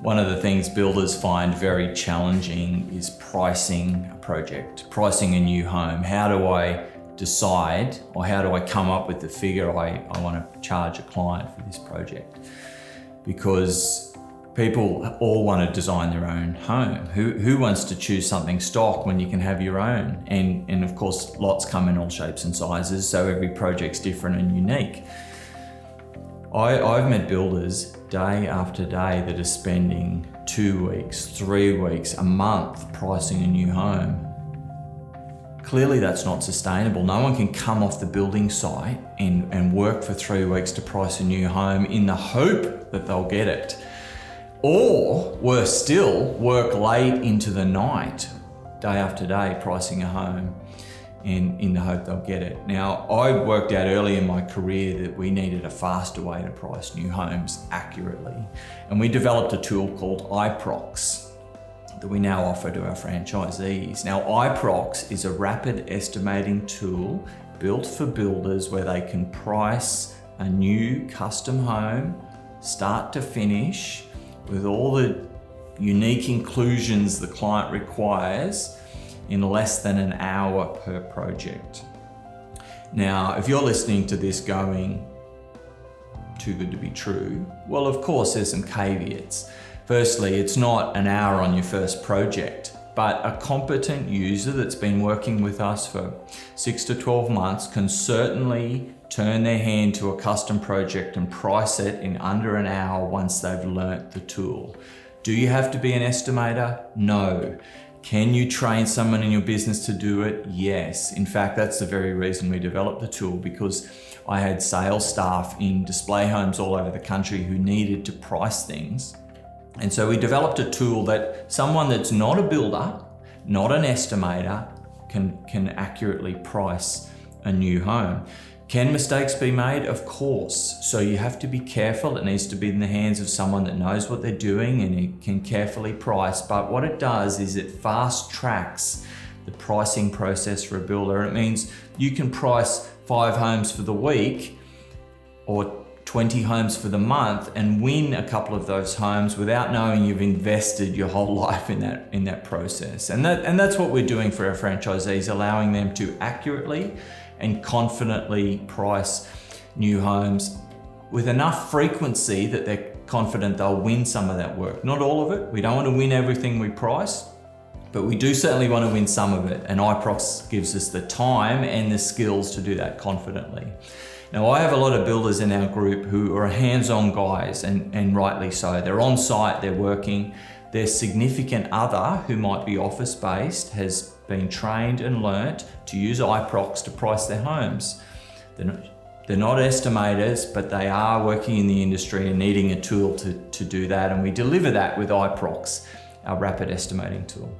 One of the things builders find very challenging is pricing a project, pricing a new home. How do I decide, or how do I come up with the figure I want to charge a client for this project? Because people all want to design their own home. Who wants to choose something stock when you can have your own? And of course, lots come in all shapes and sizes, so every project's different and unique. I've met builders day after day that are spending 2 weeks, 3 weeks, a month pricing a new home. Clearly that's not sustainable. No one can come off the building site and work for 3 weeks to price a new home in the hope that they'll get it. Or worse still, work late into the night, day after day, pricing a home in the hope they'll get it. Now, I worked out early in my career that we needed a faster way to price new homes accurately. And we developed a tool called iProx that we now offer to our franchisees. Now, iProx is a rapid estimating tool built for builders where they can price a new custom home, start to finish, with all the unique inclusions the client requires in less than an hour per project. Now, if you're listening to this going, too good to be true, well, of course, there's some caveats. Firstly, it's not an hour on your first project, but a competent user that's been working with us for 6 to 12 months can certainly turn their hand to a custom project and price it in under an hour once they've learnt the tool. Do you have to be an estimator? No. Can you train someone in your business to do it? Yes. In fact, that's the very reason we developed the tool, because I had sales staff in display homes all over the country who needed to price things. And so we developed a tool that someone that's not a builder, not an estimator, can accurately price a new home. Can mistakes be made? Of course. So you have to be careful. It needs to be in the hands of someone that knows what they're doing and it can carefully price. But what it does is it fast tracks the pricing process for a builder. It means you can price 5 homes for the week or 20 homes for the month and win a couple of those homes without knowing you've invested your whole life in that process. And that's what we're doing for our franchisees, allowing them to accurately and confidently price new homes with enough frequency that they're confident they'll win some of that work. Not all of it. We don't want to win everything we price, but we do certainly want to win some of it. And iProx gives us the time and the skills to do that confidently. Now, I have a lot of builders in our group who are hands-on guys, and rightly so. They're on site, they're working. Their significant other, who might be office-based, has been trained and learnt to use iProx to price their homes. They're not estimators, but they are working in the industry and needing a tool to do that. And we deliver that with iProx, our rapid estimating tool.